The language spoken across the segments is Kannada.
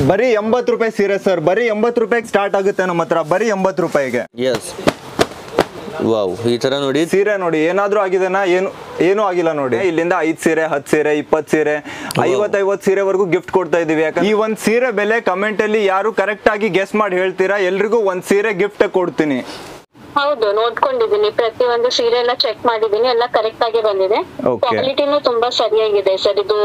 ಬರೀ 80 ರೂಪಾಯಿ ಸೀರೆ ಸರ್, ಬರೀ 80 ರೂಪಾಯಿಗೆ ಸ್ಟಾರ್ಟ್ ಆಗುತ್ತೆ ನಮ್ಮ ಹತ್ರ, ಬರೀ 80 ರೂಪಾಯಿಗೆ. ಎಸ್ ವಾವ್, ಈ ತರ ನೋಡಿ ಸೀರೆ ನೋಡಿ, ಏನಾದ್ರೂ ಆಗಿದೆನಾ? ಏನು ಆಗಿಲ್ಲ ನೋಡಿ. ಇಲ್ಲಿಂದ 5 ಸೀರೆ, 10 ಸೀರೆ, 20 ಸೀರೆ, 50 ಸೀರೆವರೆಗೂ ಗಿಫ್ಟ್ ಕೊಡ್ತಾ ಇದೀವಿ. ಯಾಕಂದ್ರೆ ಈ ಒಂದ್ ಸೀರೆ ಬೆಲೆ ಕಮೆಂಟ್ ಅಲ್ಲಿ ಯಾರು ಕರೆಕ್ಟ್ ಆಗಿ ಗೆಸ್ ಮಾಡಿ ಹೇಳ್ತೀರಾ, ಎಲ್ರಿಗೂ ಒಂದ್ ಸೀರೆ ಗಿಫ್ಟ್ ಕೊಡ್ತೀನಿ. ಹೌದು, ನೋಡ್ಕೊಂಡಿದೀನಿ, ಪ್ರತಿಯೊಂದು ಸೀರೆ ಎಲ್ಲ ಚೆಕ್ ಮಾಡಿದೀನಿ, ಎಲ್ಲ ಕರೆಕ್ಟ್ ಆಗಿ ಬಂದಿದೆ. ಕ್ವಾಲಿಟಿನೂ ತುಂಬಾ ಸರಿಯಾಗಿದೆ ಸರ್. ಇದು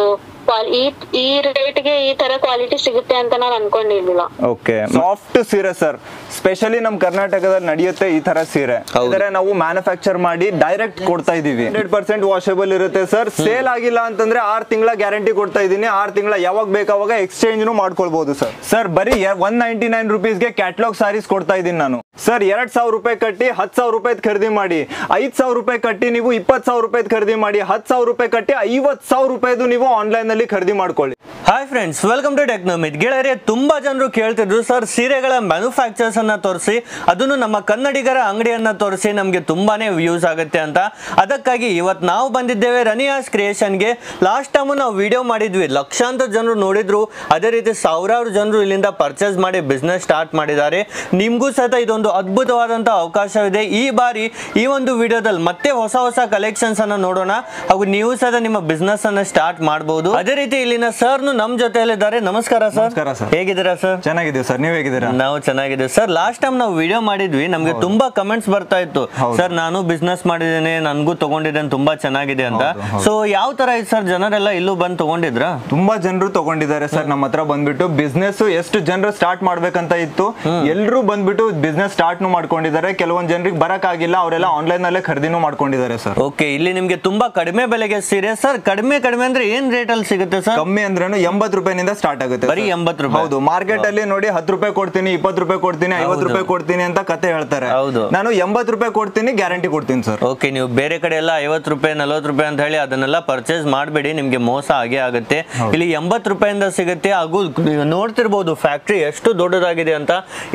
ಈ ರೇಟ್ಗೆ ಈ ತರ ಕ್ವಾಲಿಟಿ ಸಿಗುತ್ತೆ ಅಂತ ನಾನು ಅನ್ಕೊಂಡಿರ್ಲಿಲ್ಲ. ಓಕೆ, ಸಾಫ್ಟ್ ಸೀರೆ ಸರ್, ಸ್ಪೆಷಲಿ ನಮ್ ಕರ್ನಾಟಕದಲ್ಲಿ ನಡೆಯುತ್ತೆ ಈ ತರ ಸೀರೆ. ಅಂದ್ರೆ ನಾವು ಮ್ಯಾನುಫ್ಯಾಕ್ಚರ್ ಮಾಡಿ ಡೈರೆಕ್ಟ್ ಕೊಡ್ತಾ ಇದೀವಿ. 100% ವಾಷಬಲ್ ಇರುತ್ತೆ ಸರ್. ಸೇಲ್ ಆಗಿಲ್ಲ ಅಂತಂದ್ರೆ 6 ತಿಂಗಳ ಗ್ಯಾರಂಟಿ ಕೊಡ್ತಾ ಇದೀನಿ. 6 ತಿಂಗಳ ಯಾವಾಗ ಬೇಕಾವಾಗ ಎಕ್ಸ್ಚೇಂಜ್ ಮಾಡ್ಕೊಳ್ಬಹುದು ಸರ್. ಸರ್ ಬರೀ 199 ರುಪೀಸ್ಗೆ ಕ್ಯಾಟ್ಲಾಗ್ ಸಾರೀಸ್ ಕೊಡ್ತಾ ಇದೀನಿ ನಾನು ಸರ್. 2000 ರೂಪಾಯಿ ಕಟ್ಟಿ 10,000 ರೂಪಾಯಿ ಖರೀದಿ ಮಾಡಿ, 5,000 ರೂಪಾಯಿ ಕಟ್ಟಿ ನೀವು 20,000 ರೂಪಾಯಿ ಖರೀದಿ ಮಾಡಿ, 10,000 ರೂಪಾಯಿ ಕಟ್ಟಿ 50,000 ರೂಪಾಯಿದು ನೀವು ಆನ್ಲೈನ್ ನಲ್ಲಿ ಖರೀದಿ ಮಾಡ್ಕೊಳ್ಳಿ. Hi friends, welcome to ಟೆಕ್ನೋಮಿತ್. ಗೆಳೆಯರೆ, ತುಂಬಾ ಜನರು ಕೇಳ್ತಿದ್ರು ಸರ್ ಸೀರೆಗಳ ಮ್ಯಾನುಫ್ಯಾಕ್ಚರ್ಸ್ ಅನ್ನ ತೋರಿಸಿ, ಅದನ್ನು ನಮ್ಮ ಕನ್ನಡಿಗರ ಅಂಗಡಿಯನ್ನ ತೋರಿಸಿ, ನಮಗೆ ತುಂಬಾನೇ ವ್ಯೂಸ್ ಆಗುತ್ತೆ ಅಂತ. ಅದಕ್ಕಾಗಿ ಇವತ್ತು ನಾವು ಬಂದಿದ್ದೇವೆ ರನಿಯಾಸ್ ಕ್ರಿಯೇಷನ್ಗೆ. ಲಾಸ್ಟ್ ಟೈಮ್ ನಾವು ವಿಡಿಯೋ ಮಾಡಿದ್ವಿ, ಲಕ್ಷಾಂತರ ಜನರು ನೋಡಿದ್ರು. ಅದೇ ರೀತಿ ಸಾವಿರಾರು ಜನರು ಇಲ್ಲಿಂದ ಪರ್ಚೇಸ್ ಮಾಡಿ ಬಿಸ್ನೆಸ್ ಸ್ಟಾರ್ಟ್ ಮಾಡಿದ್ದಾರೆ. ನಿಮ್ಗೂ ಸಹಿತ ಇದೊಂದು ಅದ್ಭುತವಾದಂತ ಅವಕಾಶವಿದೆ. ಈ ಬಾರಿ ಈ ಒಂದು ವಿಡಿಯೋದಲ್ಲಿ ಮತ್ತೆ ಹೊಸ ಹೊಸ ಕಲೆಕ್ಷನ್ಸ್ ಅನ್ನ ನೋಡೋಣ, ಹಾಗೂ ನೀವು ಸಹಿತ ನಿಮ್ಮ ಬಿಸ್ನೆಸ್ ಅನ್ನ ಸ್ಟಾರ್ಟ್ ಮಾಡಬಹುದು. ಅದೇ ರೀತಿ ಇಲ್ಲಿನ ಸರ್ ನಮ್ ಜೊತೆಯಲ್ಲಿದ್ದಾರೆ. ನಮಸ್ಕಾರ ಸರ್. ಹೇಗಿದ್ದೀರಾ ಸರ್? ಚೆನ್ನಾಗಿದ್ದೀವಿ ಸರ್, ನೀವು ಹೇಗಿದ್ದೀರಾ? ನಾವು ಚೆನ್ನಾಗಿದ್ದೀವಿ ಸರ್. ಲಾಸ್ಟ್ ಟೈಮ್ ನಾವು ವಿಡಿಯೋ ಮಾಡಿದ್ವಿ, ನಮ್ಗೆ ತುಂಬಾ ಕಮೆಂಟ್ಸ್ ಬರ್ತಾ ಇತ್ತು, ಸರ್ ನಾನು ಬಿಸ್ನೆಸ್ ಮಾಡಿದ್ದೇನೆ, ನನ್ಗೂ ತಗೊಂಡಿದ್ದೇನೆ, ತುಂಬಾ ಚೆನ್ನಾಗಿದೆ ಅಂತ. ಸೊ ಯಾವ ತರ ಇದೆ ಸರ್? ಜನರೆಲ್ಲ ಇಲ್ಲೂ ಬಂದು ತಗೊಂಡಿದ್ರ? ತುಂಬಾ ಜನರು ತಗೊಂಡಿದ್ದಾರೆ ಸರ್. ನಮ್ಮ ಹತ್ರ ಬಂದ್ಬಿಟ್ಟು ಬಿಸ್ನೆಸ್ ಎಷ್ಟು ಜನರು ಸ್ಟಾರ್ಟ್ ಮಾಡ್ಬೇಕಂತ ಇತ್ತು, ಎಲ್ಲರೂ ಬಂದ್ಬಿಟ್ಟು ಬಿಸ್ನೆಸ್ ಸ್ಟಾರ್ಟ್ ಮಾಡ್ಕೊಂಡಿದ್ದಾರೆ. ಕೆಲವೊಂದು ಜನರಿಗೆ ಬರಕ್ ಆಗಿಲ್ಲ, ಅವರೆಲ್ಲ ಆನ್ಲೈನ್ ಅಲ್ಲೇ ಖರೀದಿನೂ ಮಾಡ್ಕೊಂಡಿದ್ದಾರೆ ಸರ್. ಓಕೆ, ಇಲ್ಲಿ ನಿಮ್ಗೆ ತುಂಬಾ ಕಡಿಮೆ ಬೆಲೆಗೆ ಸೀರೆ ಸರ್. ಕಡಿಮೆ ಅಂದ್ರೆ ಏನ್ ರೇಟ್ ಅಲ್ಲಿ ಸಿಗುತ್ತೆ ಸರ್? ಕಮ್ಮಿ ಅಂದ್ರೆ 80 ರೂಪಾಯಿನಿಂದ ಸ್ಟಾರ್ಟ್ ಆಗುತ್ತೆ. ಬರೀ 80 ರೂಪಾಯಿ? ಹೌದು. ಮಾರ್ಕೆಟ್ ಅಲ್ಲಿ ನೋಡಿ 10 ರೂಪಾಯಿ ಕೊಡ್ತೀನಿ, 20 ರೂಪಾಯಿ ಕೊಡ್ತೀನಿ, 50 ರೂಪಾಯಿ ಕೊಡ್ತೀನಿ ಅಂತ ಕತೆ ಹೇಳ್ತಾರೆ. ನಾನು 80 ರೂಪಾಯಿ ಕೊಡ್ತೀನಿ, ಗ್ಯಾರಂಟಿ ಕೊಡ್ತೀನಿ ಸರ್. ಓಕೆ, ನೀವು ಬೇರೆ ಕಡೆ ಎಲ್ಲ 50 ರೂಪಾಯಿ 40 ರೂಪಾಯಿ ಅಂತ ಹೇಳಿ ಅದನ್ನೆಲ್ಲ ಪರ್ಚೇಸ್ ಮಾಡಬೇಡಿ, ನಿಮ್ಗೆ ಮೋಸ ಆಗೇ ಆಗುತ್ತೆ. ಇಲ್ಲಿ 80 ರೂಪಾಯಿಂದ ಸಿಗುತ್ತೆ. ಹಾಗೂ ನೋಡ್ತಿರ್ಬೋದು ಫ್ಯಾಕ್ಟ್ರಿ ಎಷ್ಟು ದೊಡ್ಡದಾಗಿದೆ ಅಂತ.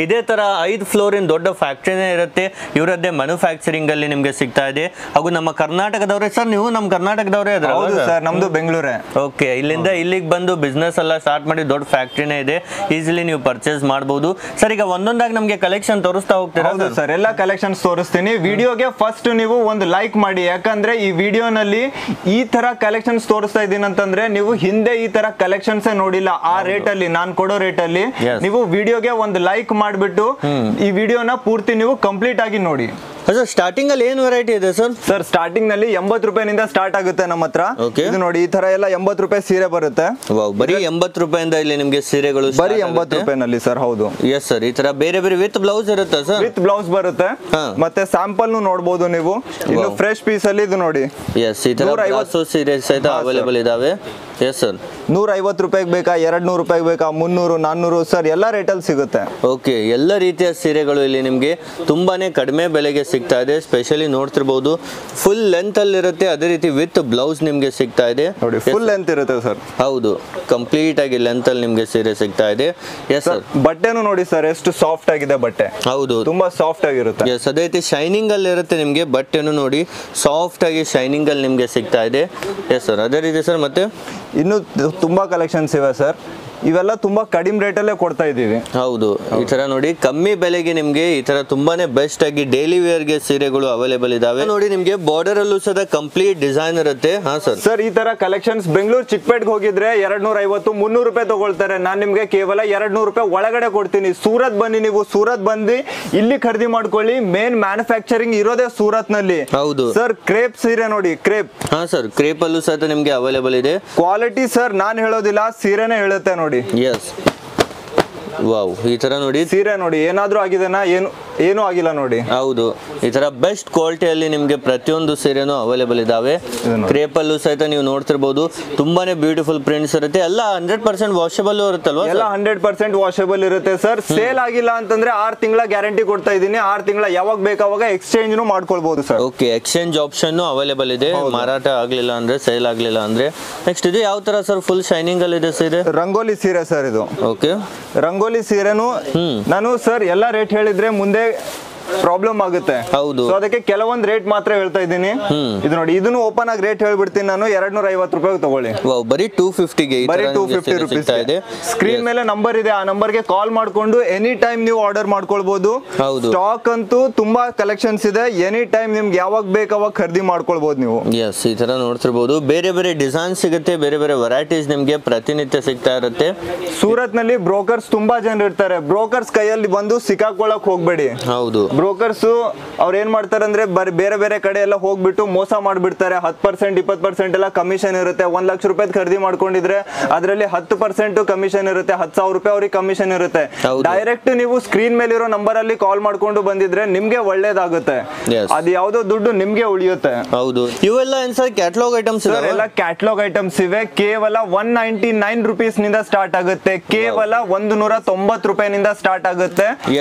ಇದೇ ತರ 5 ಫ್ಲೋರ್ ಇನ್ ದೊಡ್ಡ ಫ್ಯಾಕ್ಟ್ರಿನೇ ಇರುತ್ತೆ. ಇವರದ್ದೇ ಮ್ಯಾನುಫ್ಯಾಕ್ಚರಿಂಗ್ ಅಲ್ಲಿ ನಿಮ್ಗೆ ಸಿಗ್ತಾ ಇದೆ. ಹಾಗೂ ನಮ್ಮ ಕರ್ನಾಟಕದವರೇ ಸರ್, ನೀವು ನಮ್ಮ ಕರ್ನಾಟಕದವರೇ ಅದ್ರ? ಹೌದು ಸರ್, ನಮ್ದು ಬೆಂಗಳೂರೇ. ಓಕೆ, ಇಲ್ಲಿಂದ ಇಲ್ಲಿಗೆ ಬಂದು ಬಿಸ್ನೆಸ್ ಎಲ್ಲ ಸ್ಟಾರ್ಟ್ ಮಾಡಿ ದೊಡ್ಡ ಫ್ಯಾಕ್ಟ್ರಿನೇ ಇದೆ, ಈಸಿಲಿ ನೀವು ಪರ್ಚೇಸ್ ಮಾಡಬಹುದು. ಸರ್ ಈಗ ಒಂದೊಂದಾಗಿ ನಮಗೆ ಕಲೆಕ್ಷನ್ ತೋರಿಸ್ತಾ ಹೋಗ್ತೀರಾ? ಹೌದು ಸರ್, ಎಲ್ಲ ಕಲೆಕ್ಷನ್ಸ್ ತೋರಿಸ್ತೀನಿ. ವಿಡಿಯೋಗೆ ಫಸ್ಟ್ ನೀವು ಒಂದು ಲೈಕ್ ಮಾಡಿ, ಯಾಕಂದ್ರೆ ಈ ವಿಡಿಯೋನಲ್ಲಿ ಈ ತರ ಕಲೆಕ್ಷನ್ಸ್ ತೋರಿಸ್ತಾ ಇದ್ದೀನಿ ಅಂತಂದ್ರೆ ನೀವು ಹಿಂದೆ ಈ ತರ ಕಲೆಕ್ಷನ್ಸ್ ನೋಡಿಲ್ಲ. ಆ ರೇಟ್ ಅಲ್ಲಿ, ನಾನು ಕೊಡೋ ರೇಟ್ ಅಲ್ಲಿ ನೀವು ವಿಡಿಯೋಗೆ ಒಂದು ಲೈಕ್ ಮಾಡಿಬಿಟ್ಟು ಈ ವಿಡಿಯೋನ ಪೂರ್ತಿ ನೀವು ಕಂಪ್ಲೀಟ್ ಆಗಿ ನೋಡಿ. ಸರ್ ಸ್ಟಾರ್ಟಿಂಗ್ ಅಲ್ಲಿ ಏನು ವೆರೈಟಿ ಇದೆ ಸರ್? ಸರ್ ಸ್ಟಾರ್ಟಿಂಗ್ ನಲ್ಲಿ 80 ರೂಪಾಯಿನಿಂದ ಸ್ಟಾರ್ಟ್ ಆಗುತ್ತೆ ನಮ್ಮ ಹತ್ರ. ಇದು ನೋಡಿ, ಈ ತರ ಎಲ್ಲ 80 ರೂಪಾಯಿ ಸೀರೆ ಬರುತ್ತೆ. ಬರೀ 80 ರೂಪಾಯಿಂದ ಇಲ್ಲಿ ನಿಮ್ಗೆ ಸೀರೆಗಳು ಬರೀ 80 ರೂಪಾಯಿನಲ್ಲಿ ಸರ್. ಹೌದು. ಎಸ್ ಸರ್, ಈ ತರ ಬೇರೆ ಬೇರೆ ವಿತ್ ಬ್ಲೌಸ್ ಇರುತ್ತೆ ಸರ್? ವಿತ್ ಬ್ಲೌಸ್ ಬರುತ್ತೆ, ಮತ್ತೆ ಸ್ಯಾಂಪಲ್ ನೋಡಬಹುದು ನೀವು. ಇನ್ನು ಫ್ರೆಶ್ ಪೀಸ್ ಅಲ್ಲಿ ಇದು ನೋಡಿ. ಎಸ್, ಈ ತರ 50 ಸೀರೆ ಸಹಿತ ಅವೈಲೇಬಲ್ ಇದಾವೆ. ಎಸ್ ಸರ್, 150 ರೂಪಾಯಿಗೆ ಬೇಕಾ, 200 ರೂಪಾಯಿಗೆ ಬೇಕಾ, 300, 400 ಸರ್, ಎಲ್ಲ ರೇಟಲ್ಲಿ ಸಿಗುತ್ತೆ. ಓಕೆ, ಎಲ್ಲ ರೀತಿಯ ಸೀರೆಗಳು ಇಲ್ಲಿ ನಿಮ್ಗೆ ತುಂಬಾನೇ ಕಡಿಮೆ ಬೆಲೆಗೆ ಸಿಗ್ತಾ ಇದೆ. ಸ್ಪೆಷಲಿ ನೋಡ್ತಿರ್ಬೋದು, ಫುಲ್ ಲೆಂತ್ ಅಲ್ಲಿ ಇರುತ್ತೆ. ಅದೇ ರೀತಿ ವಿತ್ ಬ್ಲೌಸ್ ನಿಮ್ಗೆ ಸಿಗ್ತಾ ಇದೆ ನೋಡಿ, ಫುಲ್ ಲೆಂತ್ ಇರುತ್ತೆ ಸರ್. ಹೌದು, ಕಂಪ್ಲೀಟ್ ಆಗಿ ಲೆಂತ್ ಅಲ್ಲಿ ನಿಮ್ಗೆ ಸೀರೆ ಸಿಗ್ತಾ ಇದೆ. ಎಸ್ ಸರ್, ಬಟ್ಟೆನು ನೋಡಿ ಸರ್, ಎಷ್ಟು ಸಾಫ್ಟ್ ಆಗಿದೆ ಬಟ್ಟೆ. ಹೌದು, ತುಂಬಾ ಸಾಫ್ಟ್ ಆಗಿರುತ್ತೆ. ಎಸ್, ಅದೇ ರೀತಿ ಶೈನಿಂಗ್ ಅಲ್ಲಿ ಇರುತ್ತೆ ನಿಮ್ಗೆ. ಬಟ್ಟೆನು ನೋಡಿ ಸಾಫ್ಟ್ ಆಗಿ ಶೈನಿಂಗ್ ಅಲ್ಲಿ ನಿಮ್ಗೆ ಸಿಗ್ತಾ ಇದೆ. ಎಸ್ ಸರ್, ಅದೇ ರೀತಿ ಸರ್ ಮತ್ತೆ ಇನ್ನು ತುಂಬಾ ಕಲೆಕ್ಷನ್ಸ್ ಇವೆ ಸರ್. ಇವೆಲ್ಲ ತುಂಬಾ ಕಡಿಮೆ ರೇಟಲ್ಲೇ ಕೊಡ್ತಾ ಇದೀವಿ. ಹೌದು, ಈ ತರ ನೋಡಿ ಕಮ್ಮಿ ಬೆಲೆಗೆ ನಿಮ್ಗೆ ಈ ತರ ತುಂಬಾನೇ ಬೆಸ್ಟ್ ಆಗಿ ಡೈಲಿ ವೇರ್ ಗೆ ಸೀರೆಗಳು ಅವೈಲೇಬಲ್ ಇದಾವೆ. ನೋಡಿ ನಿಮ್ಗೆ ಬಾರ್ಡರ್ ಅಲ್ಲೂ ಸಹ ಕಂಪ್ಲೀಟ್ ಡಿಸೈನ್ ಇರುತ್ತೆ. ಹಾ ಸರ್. ಸರ್ ಈ ತರ ಕಲೆಕ್ಷನ್ಸ್ ಬೆಂಗಳೂರು ಚಿಕ್ಕಪೇಟೆಗೆ ಹೋಗಿದ್ರೆ 250, 300 ರೂಪಾಯಿ ತಗೊಳ್ತಾರೆ. ನಾನು ನಿಮ್ಗೆ ಕೇವಲ 200 ರೂಪಾಯಿ ಒಳಗಡೆ ಕೊಡ್ತೀನಿ. ಸೂರತ್ ಬನ್ನಿ, ನೀವು ಸೂರತ್ ಬಂದು ಇಲ್ಲಿ ಖರೀದಿ ಮಾಡ್ಕೊಳ್ಳಿ. ಮೇನ್ ಮ್ಯಾನುಫ್ಯಾಕ್ಚರಿಂಗ್ ಇರೋದೇ ಸೂರತ್ ನಲ್ಲಿ. ಹೌದು ಸರ್, ಕ್ರೇಪ್ ಸೀರೆ ನೋಡಿ, ಕ್ರೇಪ್. ಹಾ ಸರ್, ಕ್ರೇಪ್ ಅಲ್ಲೂ ಸಹ ನಿಮ್ಗೆ ಅವೈಲೇಬಲ್ ಇದೆ. ಕ್ವಾಲಿಟಿ ಸರ್ ನಾನ್ ಹೇಳೋದಿಲ್ಲ, ಸೀರೆನೇ ಹೇಳುತ್ತೆ ನೋಡಿ. ಎಸ್, ವಾವ್, ಈ ತರ ನೋಡಿ ಸೀರೆ ನೋಡಿ, ಏನಾದ್ರೂ ಆಗಿದೆನಾ? ಏನು ಆಗಿಲ್ಲ ನೋಡಿ. ಹೌದು, ಈ ತರ ಬೆಸ್ಟ್ ಕ್ವಾಲಿಟಿಯಲ್ಲಿ ನಿಮ್ಗೆ ಪ್ರತಿಯೊಂದು ಸೀರೆನೂ ಅವೈಲೇಬಲ್ ಇದಾವೆ. ಕ್ರೇಪ್ ಅಲ್ಲೂ ಸಹಿತ ನೀವು ನೋಡ್ತಿರ್ಬೋದು, ತುಂಬಾನೇ ಬ್ಯೂಟಿಫುಲ್ ಪ್ರಿಂಟ್ಸ್ ಇರುತ್ತೆ. ಎಲ್ಲ 100% ವಾಷಬಲ್ ಇರುತ್ತಲ್ವಾ? ಎಲ್ಲ 100% ವಾಷಬಲ್ ಇರುತ್ತೆ ಸರ್. ಸೇಲ್ ಆಗಿಲ್ಲ ಅಂತಂದ್ರೆ 6 ತಿಂಗಳ ಗ್ಯಾರಂಟಿ ಕೊಡ್ತಾ ಇದೀನಿ. 6 ತಿಂಗಳ ಯಾವಾಗ ಬೇಕಾವಾಗ ಎಕ್ಸ್ಚೇಂಜ್ ಮಾಡ್ಕೊಳ್ಬಹುದು sir. Okay, exchange option available ಇದೆ. ಮಾರಾಟ ಆಗ್ಲಿಲ್ಲ ಅಂದ್ರೆ, ಸೇಲ್ ಆಗ್ಲಿಲ್ಲ ಅಂದ್ರೆ. ನೆಕ್ಸ್ಟ್ ಇದು ಯಾವ ತರ ಸರ್? ಫುಲ್ ಶೈನಿಂಗ್ ಅಲ್ಲಿ ಇದೆ ಸೀರೆ. ರಂಗೋಲಿ ಸೀರೆ ಸರ್ ಇದು. ಓಕೆ, ರಂಗೋಲಿ ಸೀರೆನು ನಾನು ಸರ್ ಎಲ್ಲ ರೇಟ್ ಹೇಳಿದ್ರೆ ಮುಂದೆ ಪ್ರಾಬ್ಲಮ್ ಆಗುತ್ತೆ. ಹೌದು. ಸೊ ಅದಕ್ಕೆ ಕೆಲವೊಂದು ರೇಟ್ ಮಾತ್ರ ಹೇಳ್ತಾ ಇದ್ದೀನಿ. ಇದು ನೋಡಿ, ಇದನ್ನು ಓಪನ್ ಆಗಿ ರೇಟ್ ಹೇಳ್ಬಿಡ್ತೀನಿ ನಾನು, 250 ರೂಪಾಯಿ ತಗೊಳ್ಳಿ. ಬರೀ 250ಗೆ ಬರೀ 250 ರುಪೀಸ್ ಇದೆ. ಸ್ಕ್ರೀನ್ ಮೇಲೆ ನಂಬರ್ ಇದೆ, ಆ ನಂಬರ್ಗೆ ಕಾಲ್ ಮಾಡ್ಕೊಂಡು ಎನಿ ಟೈಮ್ ನೀವು ಆರ್ಡರ್ ಮಾಡ್ಕೊಳ್ಬಹುದು. ಹೌದು. ಸ್ಟಾಕ್ ಅಂತೂ ತುಂಬಾ ಕಲೆಕ್ಷನ್ಸ್ ಇದೆ, ಎನಿ ಟೈಮ್ ನಿಮ್ಗೆ ಯಾವಾಗ ಬೇಕು ಅವಾಗ ಖರೀದಿ ಮಾಡ್ಕೊಳ್ಬಹುದು ನೀವು. ಎಸ್, ಈ ತರ ನೋಡ್ತಿರ್ಬೋದು. ಬೇರೆ ಬೇರೆ ಡಿಸೈನ್ ಸಿಗುತ್ತೆ, ಬೇರೆ ಬೇರೆ ವೆರೈಟೀಸ್ ನಿಮ್ಗೆ ಪ್ರತಿನಿತ್ಯ ಸಿಗ್ತಾ ಇರುತ್ತೆ. ಸೂರತ್ ನಲ್ಲಿ ಬ್ರೋಕರ್ಸ್ ತುಂಬಾ ಜನ ಇರ್ತಾರೆ, ಬ್ರೋಕರ್ಸ್ ಕೈಯಲ್ಲಿ ಬಂದು ಸಿಕ್ಕಾಕೊಳ್ಳಕ್ ಹೋಗ್ಬೇಡಿ. ಹೌದು. ಬ್ರೋಕರ್ಸ್ ಅವ್ರು ಏನ್ ಮಾಡ್ತಾರೆ ಅಂದ್ರೆ ಬೇರೆ ಬೇರೆ ಕಡೆ ಎಲ್ಲ ಹೋಗ್ಬಿಟ್ಟು ಮೋಸ ಮಾಡ್ಬಿಡ್ತಾರೆ. 10% 20% ಎಲ್ಲ ಕಮಿಷನ್ ಇರುತ್ತೆ. 1 ಲಕ್ಷ ರೂಪಾಯಿ ಖರೀದಿ ಮಾಡ್ಕೊಂಡಿದ್ರೆ ಅದರಲ್ಲಿ 10% ಕಮಿಷನ್ ಇರುತ್ತೆ, 10,000 ರೂಪಾಯಿ ಅವ್ರಿಗೆ ಕಮಿಷನ್ ಇರುತ್ತೆ. ಡೈರೆಕ್ಟ್ ನೀವು ಸ್ಕ್ರೀನ್ ಮೇಲಿರೋ ನಂಬರ್ ಅಲ್ಲಿ ಕಾಲ್ ಮಾಡ್ಕೊಂಡು ಬಂದಿದ್ರೆ ನಿಮ್ಗೆ ಒಳ್ಳೇದಾಗುತ್ತೆ. ಅದು ಯಾವ್ದೋ ದುಡ್ಡು ನಿಮ್ಗೆ ಉಳಿಯುತ್ತೆ. ಹೌದು. ಇವೆಲ್ಲ ಸರ್ ಕ್ಯಾಟಲಾಗ್ ಐಟಮ್ಸ್ ಎಲ್ಲ ಕ್ಯಾಟಲಾಗ್ ಐಟಮ್ಸ್ ಇವೆ. ಕೇವಲ 199 ರುಪೀಸ್ ನಿಂದ ಸ್ಟಾರ್ಟ್ ಆಗುತ್ತೆ, ಕೇವಲ 190 ರೂಪಾಯಿನಿಂದ ಸ್ಟಾರ್ಟ್ ಆಗುತ್ತೆ.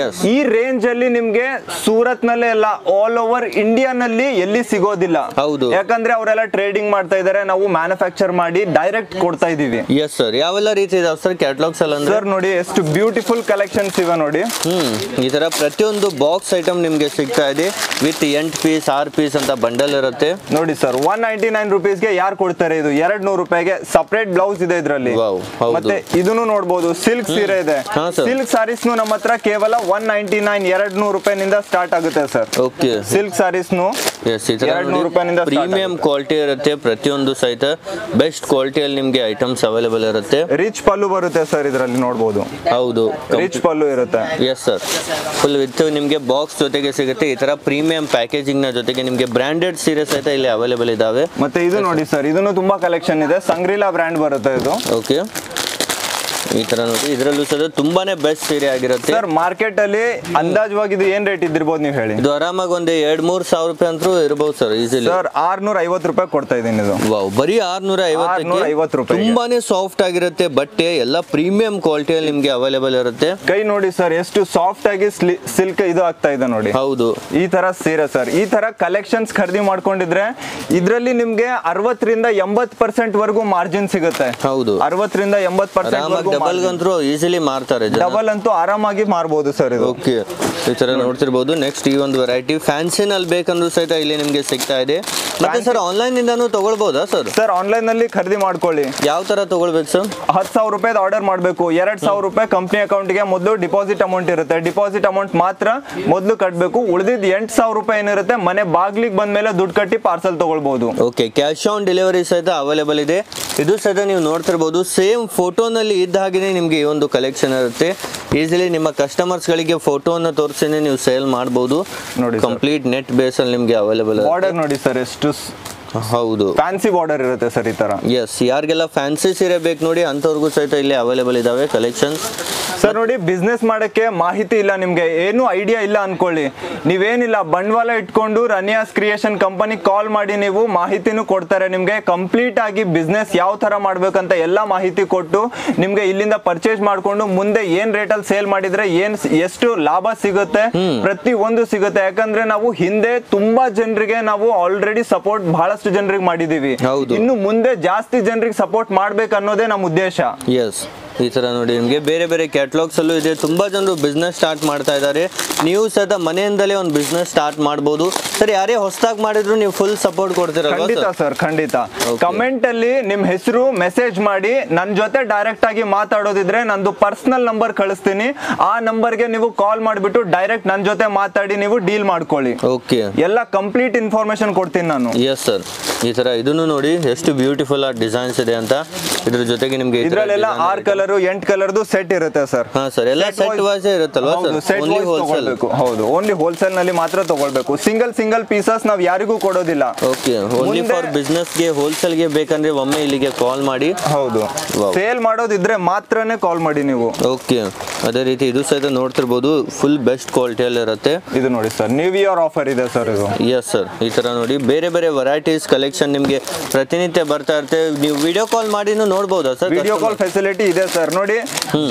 ಈ ರೇಂಜ್ ಅಲ್ಲಿ ನಿಮ್ಗೆ ಸೂರತ್ ನಲ್ಲೇ ಎಲ್ಲ ಆಲ್ ಓವರ್ ಇಂಡಿಯಾ ನಲ್ಲಿ ಎಲ್ಲಿ ಸಿಗೋದಿಲ್ಲ. ಹೌದು. ಯಾಕಂದ್ರೆ ಅವರೆಲ್ಲ ಟ್ರೇಡಿಂಗ್ ಮಾಡ್ತಾ ಇದಾರೆ, ನಾವು ಮ್ಯಾನುಫ್ಯಾಕ್ಚರ್ ಮಾಡಿ ಡೈರೆಕ್ಟ್ ಕೊಡ್ತಾ ಇದೀವಿ. Yes sir. ಯಾವೆಲ್ಲ ರೀತಿ ಇದಾವೆ ಸರ್ ಕ್ಯಾಟಲಾಗ್ಸ್ ಎಲ್ಲ? ಸರ್ ನೋಡಿ ಎಷ್ಟು ಬ್ಯೂಟಿಫುಲ್ ಕಲೆಕ್ಷನ್ಸ್ ಇವೆ ನೋಡಿ. ಈ ತರ ಪ್ರತಿಯೊಂದು ಬಾಕ್ಸ್ ಐಟಮ್ ನಿಮ್ಗೆ ಸಿಗ್ತಾ ಇದೆ ವಿತ್ 8 ಪೀಸ್ 6 ಪೀಸ್ ಅಂತ ಬಂಡಲ್ ಇರುತ್ತೆ ನೋಡಿ ಸರ್. 199 ರುಪೀಸ್ಗೆ ಯಾರು ಕೊಡ್ತಾರೆ? ಇದು 200 ರೂಪಾಯಿಗೆ ಸಪರೇಟ್ ಬ್ಲೌಸ್ ಇದೆ ಇದರಲ್ಲಿ. ಮತ್ತೆ ಇದನ್ನು ನೋಡಬಹುದು, ಸಿಲ್ಕ್ ಸೀರೆ ಇದೆ. ಸಿಲ್ಕ್ ಸಾರೀಸ್ ನಮ್ಮ ಹತ್ರ ಕೇವಲ 199 200 ರೂಪಾಯಿನಿಂದ ಸ್ಟಾರ್ಟ್ ಆಗುತ್ತೆ ಸರ್. ಓಕೆ. ಸಿಲ್ಕ್ ಸಾರೀಸ್ 200 ರೂಪಾಯಿನಿಂದ ಪ್ರೀಮಿಯಂ ಕ್ವಾಲಿಟಿ ಇರುತ್ತೆ. ಪ್ರತಿಯೊಂದು ಸಹಿತ ಬೆಸ್ಟ್ ಕ್ವಾಲಿಟಿಯಲ್ಲಿ ನಿಮ್ಗೆ ಐಟಮ್ಸ್ ಅವೈಲೇಬಲ್ ಇರುತ್ತೆ. ರಿಚ್ ಪಲ್ಲು ಬರುತ್ತೆ ಸರ್ ಇದರಲ್ಲಿ ನೋಡಬಹುದು. ಹೌದು, ರಿಚ್ ಪಲ್ಲು ಇರುತ್ತೆ. Yes sir. ಫುಲ್ ವಿತ್ ನಿಮ್ಗೆ ಬಾಕ್ಸ್ ಜೊತೆಗೆ ಸಿಗುತ್ತೆ. ಈ ತರ ಪ್ರೀಮಿಯಂ ಪ್ಯಾಕೇಜಿಂಗ್ ನ ಜೊತೆಗೆ ನಿಮ್ಗೆ ಬ್ರಾಂಡೆಡ್ ಸೀರೆ ಸಹಿತ ಇಲ್ಲಿ ಅವೈಲೇಬಲ್ ಇದಾವೆ. ಮತ್ತೆ ಇದು ನೋಡಿ ಸರ್, ಇದನ್ನು ತುಂಬಾ ಕಲೆಕ್ಷನ್ ಇದೆ. ಸಂಗ್ರೀಲಾ ಬ್ರ್ಯಾಂಡ್ ಬರುತ್ತೆ ಇದು. ಓಕೆ. ಈ ತರ ನೋಡಿ, ಇದರಲ್ಲೂ ಸಹ ತುಂಬಾನೇ ಬೆಸ್ಟ್ ಸೀರೆ ಆಗಿರುತ್ತೆ ಸರ್. ಮಾರ್ಕೆಟ್ ಅಲ್ಲಿ ಅಂದಾಜವಾಗಿ ಇದು ಏನ್ ರೇಟ್ ಇದ್ದಿರಬಹುದು ನೀವು ಹೇಳಿ? ಇದು ಆರಾಮಾಗಿ ಒಂದು 2-3 ಸಾವಿರ ರೂಪಾಯಿ ಅಂತೂ ಇರಬಹುದು ಸರ್, ಈಸಿಲಿ. ಸರ್ 650 ರೂಪಾಯಿ ಕೊಡ್ತಾ ಇದ್ದೀನಿ ಇದು. ವಾವ್, ಬರೀ 650 ರೂಪಾಯಿ. ತುಂಬಾನೇ ಸಾಫ್ಟ್ ಆಗಿರುತ್ತೆ ಬಟ್ಟೆ, ಎಲ್ಲ ಪ್ರೀಮಿಯಂ ಕ್ವಾಲಿಟಿಯಲ್ಲಿ ನಿಮ್ಗೆ ಅವೈಲೇಬಲ್ ಇರುತ್ತೆ. ಕೈ ನೋಡಿ ಸರ್, ಎಷ್ಟು ಸಾಫ್ಟ್ ಆಗಿ ಸಿಲ್ಕ್ ಇದು ಆಗ್ತಾ ಇದೆ ನೋಡಿ. ಹೌದು. ಈ ತರ ಸೀರೆ ಸರ್, ಈ ತರ ಕಲೆಕ್ಷನ್ಸ್ ಖರೀದಿ ಮಾಡ್ಕೊಂಡಿದ್ರೆ ಇದರಲ್ಲಿ ನಿಮ್ಗೆ 60ರಿಂದ 80% ವರೆಗೂ ಮಾರ್ಜಿನ್ ಸಿಗುತ್ತೆ. ಹೌದು. 60ರಿಂದ 80% ಡಬಲ್ ಗಂತೂ ಈಸಿಲಿ ಮಾರ್ತಾರೆ. ಡಬಲ್ ಅಂತೂ ಆರಾಮಾಗಿ ಮಾರಬಹುದು ಸರ್ ಇದು. ಓಕೆ. ಈ ತರ ನೋಡ್ತಿರ್ಬೋದು. ನೆಕ್ಸ್ಟ್ ಈ ಒಂದು ವೆರೈಟಿ ಫ್ಯಾನ್ಸಿನಲ್ಲಿ ಬೇಕಂದ್ರೂ ಸಹಿತ ಇಲ್ಲಿ ನಿಮ್ಗೆ ಸಿಗ್ತಾ ಇದೆ. ಮತ್ತೆ ಸರ್ ಆನ್ಲೈನ್ ಇಂದಾನು ತಗೊಳ್ಬಹುದಾ ಸರ್? ಸರ್ ಆನ್ಲೈನ್ ನಲ್ಲಿ ಖರೀದಿ ಮಾಡ್ಕೊಳ್ಳಿ. ಯಾವ ತರ ತಗೊಳ್ಬೇಕು ಸರ್? 10,000 ರೂಪಾಯಿ ಆರ್ಡರ್ ಮಾಡಬೇಕು. 2,000 ರೂಪಾಯಿ ಕಂಪ್ನಿ ಅಕೌಂಟ್ ಗೆ ಮೊದಲು ಡಿಪಾಸಿಟ್ ಅಮೌಂಟ್ ಇರುತ್ತೆ. ಡಿಪಾಸಿಟ್ ಅಮೌಂಟ್ ಮಾತ್ರ ಮೊದಲು ಕಟ್ಟಬೇಕು. ಉಳಿದಿದ್ದು 8,000 ರೂಪಾಯಿ ಏನಿರುತ್ತೆ ಮನೆ ಬಾಗ್ಲಿಗೆ ಬಂದ್ಮೇಲೆ ದುಡ್ಡು ಕಟ್ಟಿ ಪಾರ್ಸಲ್ ತಗೊಳ್ಬಹುದು. ಓಕೆ. ಕ್ಯಾಶ್ ಆನ್ ಡೆಲಿವರಿ ಸಹಿತ ಅವೈಲೇಬಲ್ ಇದೆ. ಇದು ಸಹಿತ ನೀವು ನೋಡ್ತಿರ್ಬೋದು. ಸೇಮ್ ಫೋಟೋನಲ್ಲಿ ಇದ್ದ ಹಾಗೆ ನಿಮ್ಗೆ ಈ ಒಂದು ಕಲೆಕ್ಷನ್ ಇರುತ್ತೆ. ಈಸಿಲಿ ನಿಮ್ಮ ಕಸ್ಟಮರ್ಸ್ ಗಳಿಗೆ ಫೋಟೋನ ತೋರಿಸಿನೇ ನೀವು ಸೇಲ್ ಮಾಡಬಹುದು ನೋಡಿ. ಕಂಪ್ಲೀಟ್ ನೆಟ್ ಬೇಸ್ ಅಲ್ಲಿ ನಿಮ್ಗೆ ಅವೈಲೇಬಲ್. ಬಾರ್ಡರ್ ನೋಡಿ ಸರ್ ಎಷ್ಟು. ಹೌದು, ಫ್ಯಾನ್ಸಿ ಬಾರ್ಡರ್ ಇರುತ್ತೆ ಸರ್ ಈ ತರ. ಎಸ್, ಯಾರಿಗೆಲ್ಲ ಫ್ಯಾನ್ಸಿ ಸೀರೆ ಬೇಕು ನೋಡಿ ಅಂತವ್ರಿಗೂ ಸಹಿತ ಇಲ್ಲಿ ಅವೈಲೇಬಲ್ ಇದಾವೆ ಕಲೆಕ್ಷನ್ಸ್. ಸರ್ ನೋಡಿ, ಬಿಸ್ನೆಸ್ ಮಾಡಕ್ಕೆ ಮಾಹಿತಿ ಇಲ್ಲ ನಿಮ್ಗೆ, ಏನು ಐಡಿಯಾ ಇಲ್ಲ ಅನ್ಕೊಳ್ಳಿ. ನೀವೇನಿಲ್ಲ, ಬಂಡವಾಳ ಇಟ್ಕೊಂಡು ರನಿಯಾಸ್ ಕ್ರಿಯೇಷನ್ ಕಂಪನಿ ಕಾಲ್ ಮಾಡಿ ನೀವು ಮಾಹಿತಿನೂ ಕೊಡ್ತಾರೆ ನಿಮ್ಗೆ. ಕಂಪ್ಲೀಟ್ ಆಗಿ ಬಿಸ್ನೆಸ್ ಯಾವ ತರ ಮಾಡ್ಬೇಕಂತ ಎಲ್ಲಾ ಮಾಹಿತಿ ಕೊಟ್ಟು ನಿಮ್ಗೆ ಇಲ್ಲಿಂದ ಪರ್ಚೇಸ್ ಮಾಡ್ಕೊಂಡು ಮುಂದೆ ಏನ್ ರೇಟಲ್ಲಿ ಸೇಲ್ ಮಾಡಿದ್ರೆ ಎಷ್ಟು ಲಾಭ ಸಿಗುತ್ತೆ ಪ್ರತಿ ಒಂದು ಸಿಗುತ್ತೆ. ಯಾಕಂದ್ರೆ ನಾವು ಹಿಂದೆ ತುಂಬಾ ಜನರಿಗೆ ನಾವು ಆಲ್ರೆಡಿ ಸಪೋರ್ಟ್ ಬಹಳಷ್ಟು ಜನರಿಗೆ ಮಾಡಿದೀವಿ. ಇನ್ನು ಮುಂದೆ ಜಾಸ್ತಿ ಜನರಿಗೆ ಸಪೋರ್ಟ್ ಮಾಡ್ಬೇಕು ಅನ್ನೋದೇ ನಮ್ಮ ಉದ್ದೇಶ. ಎಸ್, ಈ ತರ ನೋಡಿ ನಿಮ್ಗೆ ಬೇರೆ ಬೇರೆ ಕ್ಯಾಟಲಾಗ್ಸ್ ಅಲ್ಲೂ ಇದೆ. ತುಂಬಾ ಜನರು ಬಿಸ್ನೆಸ್ ಸ್ಟಾರ್ಟ್ ಮಾಡ್ತಾ ಇದ್ದಾರೆ. ನೀವು ಸಹಿತ ಮನೆಯಿಂದಲೇ ಒಂದು ಬಿಸ್ನೆಸ್ ಸ್ಟಾರ್ಟ್ ಮಾಡಬಹುದು ಸರ್. ಯಾರೇ ಹೊಸದಾಗಿ ಮಾಡಿದ್ರು ನೀವು ಫುಲ್ ಸಪೋರ್ಟ್ ಕೊಡ್ತೀರಾ? ಖಂಡಿತ ಸರ್, ಖಂಡಿತ. ಕಮೆಂಟ್ ಅಲ್ಲಿ ನಿಮ್ ಹೆಸರು ಮೆಸೇಜ್ ಮಾಡಿ ನನ್ನ ಜೊತೆ ಡೈರೆಕ್ಟ್ ಆಗಿ ಮಾತಾಡೋದಿದ್ರೆ ನಂದು ಪರ್ಸನಲ್ ನಂಬರ್ ಕಳಿಸ್ತೀನಿ. ಆ ನಂಬರ್ಗೆ ನೀವು ಕಾಲ್ ಮಾಡಿಬಿಟ್ಟು ಡೈರೆಕ್ಟ್ ನನ್ನ ಜೊತೆ ಮಾತಾಡಿ ನೀವು ಡೀಲ್ ಮಾಡ್ಕೊಳ್ಳಿ. ಓಕೆ. ಎಲ್ಲ ಕಂಪ್ಲೀಟ್ ಇನ್ಫಾರ್ಮೇಶನ್ ಕೊಡ್ತೀನಿ ನಾನು. Yes sir. ಈ ತರ ಇದನ್ನು ನೋಡಿ ಎಷ್ಟು ಬ್ಯೂಟಿಫುಲ್ ಆಗಿ ಡಿಸೈನ್ಸ್ ಇದೆ ಅಂತ. ಇದ್ರ ಜೊತೆಗೆ ನಿಮ್ಗೆ ಇದ್ರಲ್ಲೆಲ್ಲ 6 ಕಲರ್ 8 ಕಲರ್ದು ಸೆಟ್ ಇರುತ್ತೆ ಸರ್. ಹಾ ಸರ್, ಎಲ್ಲ ಸೆಟ್ ವೈಸ್ ಇರುತ್ತಲ್ವಾ ಸರ್? Only wholesale. ಹೌದು, ಓನ್ಲಿ ಹೋಲ್ಸೇಲ್ ನಲ್ಲಿ ಮಾತ್ರ ತಗೊಳ್ಬೇಕು. ಸಿಂಗಲ್ ಪೀಸಸ್ ನಾವು ಯಾರಿಗೂ ಕೊಡೋದಿಲ್ಲ. ಓಕೆ. ಓನ್ಲಿ ಫಾರ್ ಬಿಸ್ನೆಸ್ ಗೆ ಹೋಲ್ಸೇಲ್ ಗೆ ಬೇಕಂದ್ರೆ ಒಮ್ಮೆ ಇಲ್ಲಿಗೆ ಕಾಲ್ ಮಾಡಿ. ಹೌದು, ಸೇಲ್ ಮಾಡೋದಿದ್ರೆ ಮಾತ್ರನೇ ಕಾಲ್ ಮಾಡಿ ನೀವು. ಓಕೆ. ಅದೇ ರೀತಿ ಇದು ಸಹಿತ ನೋಡ್ತಿರ್ಬೋದು, ಫುಲ್ ಬೆಸ್ಟ್ ಕ್ವಾಲಿಟಿಯಲ್ಲಿ ಇರುತ್ತೆ. ಇದು ನೋಡಿ ಸರ್, ನ್ಯೂ ಇಯರ್ ಆಫರ್ ಇದೆ ಸರ್ ಇದು. Yes sir. ಈ ತರ ನೋಡಿ ಬೇರೆ ಬೇರೆ ವೆರೈಟೀಸ್ ಕಲೆಕ್ಷನ್ ನಿಮ್ಗೆ ಪ್ರತಿನಿತ್ಯ ಬರ್ತಾ ಇರುತ್ತೆ. ನೀವು ವಿಡಿಯೋ ಕಾಲ್ ಮಾಡಿನೂ ನೋಡ್ಬೋದಾ ಸರ್? ವಿಡಿಯೋ ಕಾಲ್ ಫೆಸಿಲಿಟಿ ಇದೆ ಸರ್. ಸರ್ ನೋಡಿ,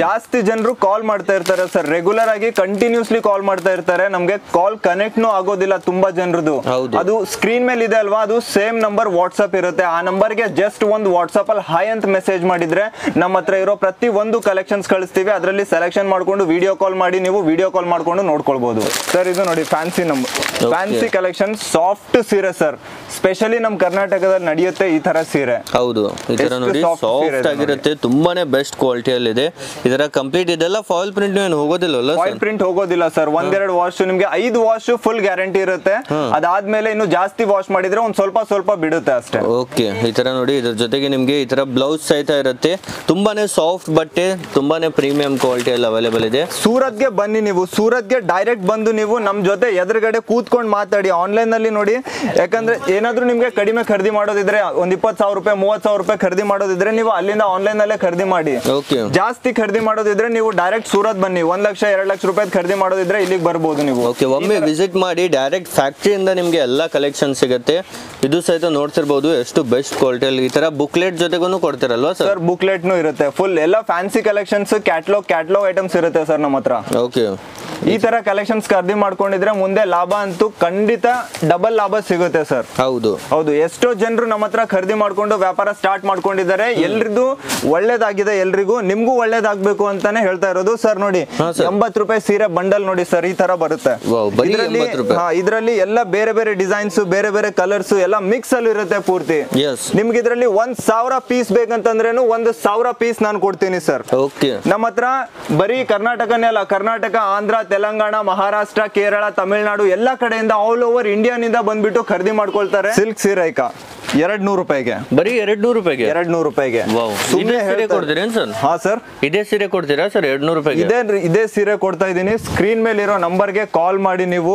ಜಾಸ್ತಿ ಜನರು ಕಾಲ್ ಮಾಡ್ತಾ ಇರ್ತಾರೆ ಸರ್, ರೆಗ್ಯುಲರ್ ಆಗಿ ಕಂಟಿನ್ಯೂಸ್ಲಿ ಕಾಲ್ ಮಾಡ್ತಾ ಇರ್ತಾರೆ. ನಮ್ಗೆ ಕಾಲ್ ಕನೆಕ್ಟ್ ಆಗೋದಿಲ್ಲ ತುಂಬಾ ಜನರದು. ಅದು ಸ್ಕ್ರೀನ್ ಮೇಲೆ ಇದೆ ಅಲ್ವಾ, ಅದು ಸೇಮ್ ನಂಬರ್ ವಾಟ್ಸ್ಆಪ್ ಇರುತ್ತೆ. ಆ ನಂಬರ್ಗೆ ಜಸ್ಟ್ ಒಂದು ವಾಟ್ಸ್ಆಪ್ ಅಲ್ಲಿ ಹಾಯ್ ಅಂತ ಮೆಸೇಜ್ ಮಾಡಿದ್ರೆ ನಮ್ಮ ಹತ್ರ ಇರೋ ಪ್ರತಿ ಒಂದು ಕಲೆಕ್ಷನ್ಸ್ ಕಳಿಸ್ತೀವಿ. ಅದರಲ್ಲಿ ಸೆಲೆಕ್ಷನ್ ಮಾಡ್ಕೊಂಡು ವಿಡಿಯೋ ಕಾಲ್ ಮಾಡಿ ನೀವು ವಿಡಿಯೋ ಕಾಲ್ ಮಾಡ್ಕೊಂಡು ನೋಡ್ಕೊಳ್ಬಹುದು ಸರ್. ಇದು ನೋಡಿ fancy number, fancy collection, soft ಸೀರೆ ಸರ್. ಸ್ಪೆಷಲಿ ನಮ್ ಕರ್ನಾಟಕದಲ್ಲಿ ನಡೆಯುತ್ತೆ ಈ ತರ ಸೀರೆ. ಹೌದು, ಈ ತರ ನೋಡಿ ಸಾಫ್ಟ್ ಆಗಿರುತ್ತೆ, ತುಂಬಾನೇ ಬೆಸ್ಟ್ ಕ್ವಾಲಿಟಿಯಲ್ಲಿ ಇದೆ. ಇದರ ಕಂಪ್ಲೀಟ್ ಇದೆಲ್ಲ ಫಾಯಿಲ್ ಪ್ರಿಂಟ್ ಏನು ಹೋಗೋದಿಲ್ಲ, ಫಾಯಿಲ್ ಪ್ರಿಂಟ್ ಹೋಗೋದಿಲ್ಲ ಸರ್. ಒಂದೆರಡು ವಾಶ್, ನಿಮ್ಗೆ 5 ವಾಶ್ ಫುಲ್ ಗ್ಯಾರಂಟಿ ಇರುತ್ತೆ. ಅದಾದ್ಮೇಲೆ ಇನ್ನು ಜಾಸ್ತಿ ವಾಶ್ ಮಾಡಿದ್ರೆ ಒಂದ್ ಸ್ವಲ್ಪ ಬಿಡುತ್ತೆ ಅಷ್ಟೇ. ಓಕೆ, ಈ ತರ ನೋಡಿ, ಇದ್ರ ಜೊತೆಗೆ ನಿಮ್ಗೆ ಈ ತರ ಬ್ಲೌಸ್ ಸಹಿತ ಇರುತ್ತೆ. ತುಂಬಾನೇ ಸಾಫ್ಟ್ ಬಟ್ಟೆ, ತುಂಬಾನೇ ಪ್ರೀಮಿಯಂ ಕ್ವಾಲಿಟಿಯಲ್ಲಿ ಅವೈಲೇಬಲ್ ಇದೆ. ಸೂರತ್ಗೆ ಬನ್ನಿ ನೀವು, ಸೂರತ್ಗೆ ಡೈರೆಕ್ಟ್ ಬಂದು ನೀವು ನಮ್ ಜೊತೆ ಎದುರುಗಡೆ ಕೂತ್ಕೊಂಡು ಮಾತಾಡಿ. ಆನ್ಲೈನ್ ನಲ್ಲಿ ನೋಡಿ, ಯಾಕಂದ್ರೆ ಏನಾದ್ರೂ ನಿಮ್ಗೆ ಕಡಿಮೆ ಖರೀದಿ ಮಾಡೋದಿದ್ರೆ, ಒಂದ್ 20,000 ರೂಪಾಯಿ 30,000 ರೂಪಾಯಿ ಖರೀದಿ ಮಾಡೋದಿದ್ರೆ ನೀವು ಅಲ್ಲಿಂದ ಆನ್ಲೈನ್ ನಲ್ಲೇ ಖರೀದಿ ಮಾಡಿ. ಜಾಸ್ತಿ ಖರೀದಿ ಮಾಡೋದಿದ್ರೆ ನೀವು ಡೈರೆಕ್ಟ್ ಸೂರತ್ ಬನ್ನಿ. 1 ಲಕ್ಷ 2 ಲಕ್ಷ ರೂಪಾಯಿ ಖರೀದಿ ಮಾಡೋದಿದ್ರೆ ಇಲ್ಲಿಗೆ ಬರ್ಬೋದು ನೀವು. ಒಮ್ಮೆ ವಿಸಿಟ್ ಮಾಡಿ, ಡೈರೆಕ್ಟ್ ಫ್ಯಾಕ್ಟರಿಯಿಂದ ನಿಮ್ಗೆ ಎಲ್ಲ ಕಲೆಕ್ಷನ್ ಸಿಗುತ್ತೆ. ಇದು ಸಹಿತ ನೋಡ್ತಿರ್ಬೋದು ಎಷ್ಟು ಬೆಸ್ಟ್ ಕ್ವಾಲಿಟಿಯಲ್ಲಿ. ಈ ತರ ಬುಕ್ಲೆಟ್ ಜೊತೆಗೂ ಕೊಡ್ತಿರಲ್ವಾ ಸರ್? ಬುಕ್ಲೆಟ್ ಇರುತ್ತೆ, ಫುಲ್ ಎಲ್ಲ ಫ್ಯಾನ್ಸಿ ಕಲೆಕ್ಷನ್ಸ್, ಕ್ಯಾಟ್ಲಾಗ್ ಐಟಮ್ಸ್ ಇರುತ್ತೆ ಸರ್ ನಮ್ಮ ಹತ್ರ. ಓಕೆ, ಈ ತರ ಕಲೆಕ್ಷನ್ಸ್ ಖರೀದಿ ಮಾಡ್ಕೊಂಡಿದ್ರೆ ಮುಂದೆ ಲಾಭ ಅಂತೂ ಖಂಡಿತ ಡಬಲ್ ಲಾಭ ಸಿಗುತ್ತೆ ಸರ್. ಹೌದು, ಎಷ್ಟೋ ಜನರು ನಮ್ಮ ಹತ್ರ ಖರೀದಿ ಮಾಡ್ಕೊಂಡು ವ್ಯಾಪಾರ ಸ್ಟಾರ್ಟ್ ಮಾಡ್ಕೊಂಡಿದ್ದಾರೆ. ಎಲ್ರಿಗೂ ಒಳ್ಳೇದಾಗಿದೆ, ಎಲ್ರಿಗೂ ನಿಮ್ಗೂ ಒಳ್ಳೇದಾಗ್ಬೇಕು ಅಂತಾನೆ ಹೇಳ್ತಾ ಇರೋದು ಸರ್. ನೋಡಿ 80 ರೂಪಾಯಿ ಸೀರೆ ಬಂಡಲ್ ನೋಡಿ ಸರ್, ಈ ತರ ಬರುತ್ತೆ. ಇದರಲ್ಲಿ ಎಲ್ಲ ಬೇರೆ ಬೇರೆ ಡಿಸೈನ್ಸ್, ಬೇರೆ ಬೇರೆ ಕಲರ್ಸ್ ಎಲ್ಲ ಮಿಕ್ಸ್ ಅಲ್ಲಿ ಇರುತ್ತೆ ಪೂರ್ತಿ. ನಿಮ್ಗೆ ಇದರಲ್ಲಿ 1,000 ಪೀಸ್ ಬೇಕಂತಂದ್ರೇನು 1,000 ಪೀಸ್ ನಾನು ಕೊಡ್ತೀನಿ ಸರ್. ನಮ್ಮ ಹತ್ರ ಬರೀ ಕರ್ನಾಟಕನೇ ಅಲ್ಲ, ಕರ್ನಾಟಕ, ಆಂಧ್ರ, ತೆಲಂಗಾಣ, ಮಹಾರಾಷ್ಟ್ರ, ಕೇರಳ, ತಮಿಳುನಾಡು ಎಲ್ಲ ಕಡೆಯಿಂದ ಆಲ್ ಓವರ್ ಇಂಡಿಯಾನಿಂದ ಬಂದ್ಬಿಟ್ಟು ಖರೀದಿ ಮಾಡ್ಕೊಳ್ತಾರೆ. ಸಿಲ್ಕ್ ಸೀರೆ 200 ರೂಪಾಯಿಗೆ, ಬರೀ 200 ರೂಪಾಯಿಗೆ 200 ರೂಪಾಯಿಗೆ. ಹಾ ಸರ್, ಇದೇ ಸೀರೆ ಕೊಡ್ತೀರಾ ಸರ್ 200 ರೂಪಾಯಿಗೆ? ಇದೇ ಸೀರೆ ಕೊಡ್ತಾ ಇದೀನಿ. ಸ್ಕ್ರೀನ್ ಮೇಲೆ ಇರೋ ನಂಬರ್ಗೆ ಕಾಲ್ ಮಾಡಿ ನೀವು.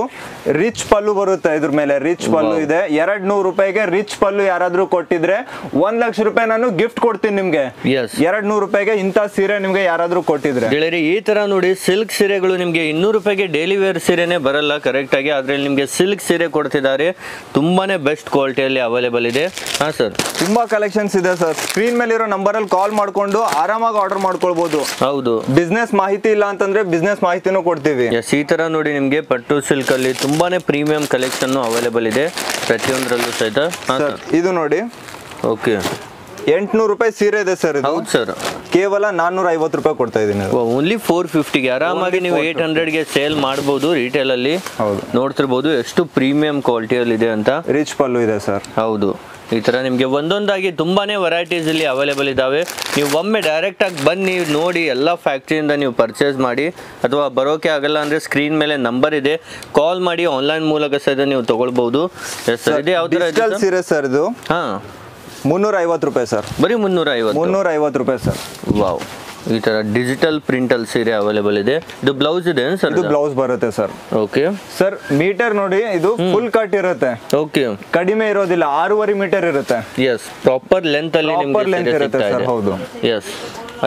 ರಿಚ್ ಪಲ್ಲು ಬರುತ್ತೆ, ಇದ್ರ ಮೇಲೆ ರಿಚ್ ಪಲ್ಲು ಇದೆ. 200 ರೂಪಾಯಿಗೆ ರಿಚ್ ಪಲ್ಲು ಯಾರಾದ್ರೂ ಕೊಟ್ಟಿದ್ರೆ 1 ಲಕ್ಷ ರೂಪಾಯಿ ನಾನು ಗಿಫ್ಟ್ ಕೊಡ್ತೀನಿ ನಿಮ್ಗೆ. 200 ರೂಪಾಯಿಗೆ ಇಂಥ ಸೀರೆ ನಿಮ್ಗೆ ಯಾರಾದ್ರೂ ಕೊಟ್ಟಿದ್ರೆ. ಈ ತರ ನೋಡಿ, ಸಿಲ್ಕ್ ಸೀರೆಗಳು ನಿಮ್ಗೆ 200 ರೂಪಾಯಿಗೆ ಡೈಲಿ ವೇರ್ ಸೀರೆನೇ ಬರಲ್ಲ ಕರೆಕ್ಟ್ ಆಗಿ. ಅದ್ರಲ್ಲಿ ನಿಮ್ಗೆ ಸಿಲ್ಕ್ ಸೀರೆ ಕೊಡ್ತಿದ್ದಾರೆ. ತುಂಬಾನೇ ಬೆಸ್ಟ್ ಕ್ವಾಲಿಟಿಯಲ್ಲಿ ಅವೈಲೇಬಲ್ ಇದೆ. ಹಾ ಸರ್, ತುಂಬಾ ಕಲೆಕ್ಷನ್ಸ್ ಇದೆ ಸರ್. ಸ್ಕ್ರೀನ್ ಮೇಲೆ ಇರೋ ನಂಬರ್ ಅಲ್ಲಿ ಕಾಲ್ ಮಾಡ್ಕೊಂಡು ಆರಾಮಾಗಿ ಆರ್ಡರ್ ಮಾಡ್ಕೊಳ್ಬಹುದು. ಹೌದು, ಬಿಸ್ನೆಸ್ ಮಾಹಿತಿ ಇಲ್ಲ ಅಂತಂದ್ರೆ ಬಿಸ್ನೆಸ್ ಮಾಹಿತಿನೂ ಕೊಡ್ತೀವಿ. ಈ ತರ ನೋಡಿ, ನಿಮ್ಗೆ ಪಟ್ಟು ಸಿಲ್ಕ್ ಅಲ್ಲಿ ತುಂಬಾನೇ ಪ್ರೀಮಿಯಂ ಕಲೆಕ್ಷನ್ ಅವೈಲೇಬಲ್ ಇದೆ ಪ್ರತಿಯೊಂದರಲ್ಲೂ ಸಹಿತ. ಇದು ನೋಡಿ, ಓಕೆ, 800 ರೂಪಾಯಿ ಸೀರೆ ಇದೆ ಸರ್. ಹೌದು ಸರ್, ಕೇವಲ 450 ರೂಪಾಯಿ ಕೊಡ್ತಾ ಇದೀನಿ. ಓನ್ಲಿ 450ಗೆ ಆರಾಮಾಗಿ ನೀವು 800ಗೆ ಸೇಲ್ ಮಾಡಬಹುದು ರಿಟೇಲ್ ಅಲ್ಲಿ. ನೋಡ್ತಿರ್ಬೋದು ಎಷ್ಟು ಪ್ರೀಮಿಯಂ ಕ್ವಾಲಿಟಿಯಲ್ಲಿ ಇದೆ ಅಂತ. ರಿಚ್ ಪಲ್ಲು ಇದೆ ಸರ್. ಹೌದು, ಈ ತರ ನಿಮ್ಗೆ ಒಂದೊಂದಾಗಿ ತುಂಬಾನೇ ವೆರೈಟೀಸ್ ಇಲ್ಲಿ ಅವೈಲೇಬಲ್ ಇದಾವೆ. ನೀವು ಒಮ್ಮೆ ಡೈರೆಕ್ಟ್ ಆಗಿ ಬನ್ನಿ, ನೋಡಿ, ಎಲ್ಲ ಫ್ಯಾಕ್ಟರಿಯಿಂದ ನೀವು ಪರ್ಚೇಸ್ ಮಾಡಿ. ಅಥವಾ ಬರೋಕೆ ಆಗಲ್ಲ ಅಂದ್ರೆ ಸ್ಕ್ರೀನ್ ಮೇಲೆ ನಂಬರ್ ಇದೆ, ಕಾಲ್ ಮಾಡಿ, ಆನ್ಲೈನ್ ಮೂಲಕ ಸಹಿತ ನೀವು ತಗೊಳ್ಬಹುದು. ಸೀರೆ ಸರ್ ಇದು 350 ರೂಪಾಯಿ ಸರ್. ಬರೀ 350 ರೂಪಾಯಿ ಸರ್. ವಾವ್, ಈ ತರ ಡಿಜಿಟಲ್ ಪ್ರಿಂಟ್ ಅಲ್ಲಿ ಸೀರೆ ಅವೈಲೇಬಲ್ ಇದೆ. ಇದು ಬ್ಲೌಸ್ ಇದೆ ಸರ್? ಇದು ಬ್ಲೌಸ್ ಬರುತ್ತೆ ಸರ್. ಓಕೆ ಸರ್, ಮೀಟರ್ ನೋಡಿ, ಇದು ಫುಲ್ ಕಟ್ ಇರುತ್ತೆ. ಓಕೆ, ಕಡಿಮೆ ಇರೋದಿಲ್ಲ, 6.5 ಮೀಟರ್ ಇರುತ್ತೆ. ಎಸ್, ಪ್ರಾಪರ್ ಲೆಂತ್ ಅಲ್ಲಿ ನಿಮಗೆ ಇರುತ್ತೆ ಸರ್. ಹೌದು, ಎಸ್.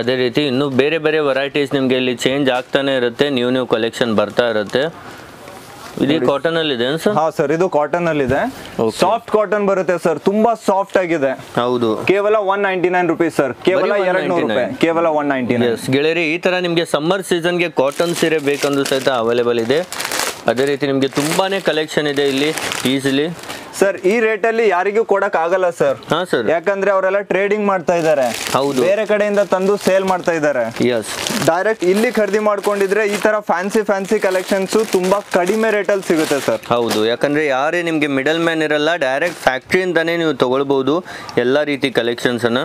ಅದೇ ರೀತಿ ಇನ್ನು ಬೇರೆ ಬೇರೆ ವೆರೈಟೀಸ್ ನಿಮ್ಗೆ ಇಲ್ಲಿ ಚೇಂಜ್ ಆಗ್ತಾನೆ ಇರುತ್ತೆ, ನ್ಯೂ ಕಲೆಕ್ಷನ್ ಬರ್ತಾ ಇರುತ್ತೆ. ಇದು ಕಾಟನ್ ಅಲ್ಲಿ ಇದೆ ಸರ್? ಹಾ ಸರ್, ಇದು ಕಾಟನ್ ಅಲ್ಲಿ ಇದೆ. ಸಾಫ್ಟ್ ಕಾಟನ್ ಬರುತ್ತೆ ಸರ್, ತುಂಬಾ ಸಾಫ್ಟ್ ಆಗಿದೆ. ಹೌದು, ಕೇವಲ 199 ರೂಪೀಸ್ ಸರ್. ಕೇವಲ 200 ರೂಪಾಯಿ, ಕೇವಲ 199. ಗೆಳೆಯರಿ, ಈ ತರ ನಿಮ್ಗೆ ಸಮ್ಮರ್ ಸೀಸನ್ ಗೆ ಕಾಟನ್ ಸೀರೆ ಬೇಕಂದ್ರೂ ಸಹಿತ ಅವೈಲೇಬಲ್ ಇದೆ. ಅದೇ ರೀತಿ ನಿಮ್ಗೆ ತುಂಬಾನೇ ಕಲೆಕ್ಷನ್ ಇದೆ ಇಲ್ಲಿ ಈಸಿಲಿ. ಸರ್, ಈ ರೇಟ್ ಅಲ್ಲಿ ಯಾರಿಗೂ ಕೊಡಕ್ ಆಗಲ್ಲ ಸರ್. ಹಾ ಸರ್, ಯಾಕಂದ್ರೆ ಅವರೆಲ್ಲ ಟ್ರೇಡಿಂಗ್ ಮಾಡ್ತಾ ಇದ್ದಾರೆ. ಹೌದು, ಬೇರೆ ಕಡೆಯಿಂದ ತಂದು ಸೇಲ್ ಮಾಡ್ತಾ ಇದ್ದಾರೆ. ಎಸ್, ಡೈರೆಕ್ಟ್ ಇಲ್ಲಿ ಖರೀದಿ ಮಾಡ್ಕೊಂಡಿದ್ರೆ ಈ ತರ ಫ್ಯಾನ್ಸಿ ಕಲೆಕ್ಷನ್ಸ್ ತುಂಬಾ ಕಡಿಮೆ ರೇಟ್ ಅಲ್ಲಿ ಸಿಗುತ್ತೆ ಸರ್. ಹೌದು, ಯಾಕಂದ್ರೆ ಯಾರೇ ನಿಮ್ಗೆ ಮಿಡಲ್ ಮ್ಯಾನ್ ಇರಲ್ಲ, ಡೈರೆಕ್ಟ್ ಫ್ಯಾಕ್ಟರಿಯಿಂದಾನೇ ನೀವು ತಗೊಳ್ಬಹುದು ಎಲ್ಲಾ ರೀತಿ ಕಲೆಕ್ಷನ್ಸ್ ಅನ್ನ.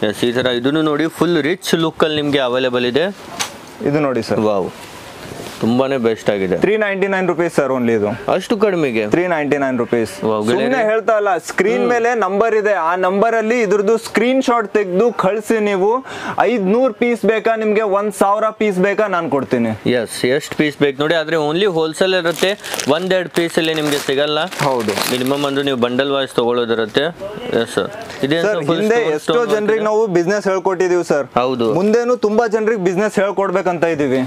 ಎಸ್, ಈ ತರ ಇದನ್ನು ನೋಡಿ, ಫುಲ್ ರಿಚ್ ಲುಕ್ ಅಲ್ಲಿ ನಿಮ್ಗೆ ಅವೈಲೇಬಲ್ ಇದೆ. ಇದು ನೋಡಿ ಸರ್, ವಾವ್, ತುಂಬಾನೇ ಬೆಸ್ಟ್ ಆಗಿದೆ. 399 ರೂಪೀಸ್ ಸರ್ ಓನ್ಲಿ. ಇದು ಅಷ್ಟು ಕಡಿಮೆಗೆ 399 ರೂಪೀಸ್. ಸುಮ್ಮನೆ ಹೇಳ್ತಾ ಇಲ್ಲ, ಸ್ಕ್ರೀನ್ ಮೇಲೆ ನಂಬರ್ ಇದೆ, ಆ ನಂಬರ್ ಅಲ್ಲಿ ಇದ್ರದ್ದು ಸ್ಕ್ರೀನ್ ಶಾಟ್ ತೆಗೆದು ಕಳಿಸಿ. ನೀವು 500 ಪೀಸ್ ಬೇಕಾ ನಿಮ್ಗೆ, 1,000 ಪೀಸ್ ಬೇಕಾ, ನಾನು ಕೊಡ್ತೀನಿ. ಎಸ್, ಎಷ್ಟು ಪೀಸ್ ಬೇಕು ನೋಡಿ. ಆದ್ರೆ ಓನ್ಲಿ ಹೋಲ್ಸೇಲ್ ಇರುತ್ತೆ, 1-2 ಪೀಸ್ ಅಲ್ಲಿ ನಿಮ್ಗೆ ಸಿಗಲ್ಲ. ಹೌದು, ಮಿನಿಮಮ್ ಅಂದ್ರೆ ನೀವು ಬಂಡಲ್ ವೈಸ್ ತಗೊಳ್ಳೋದಿರುತ್ತೆ. ಎಸ್ ಸರ್, ಹಿಂದೆ ಎಷ್ಟೋ ಜನರಿಗೆ ನಾವು ಬಿಸ್ನೆಸ್ ಹೇಳ್ಕೊಟ್ಟಿದೀವಿ ಸರ್. ಹೌದು, ಮುಂದೇನು ತುಂಬಾ ಜನರಿಗೆ ಬಿಸ್ನೆಸ್ ಹೇಳ್ಕೊಡ್ಬೇಕಂತ ಇದೀವಿ.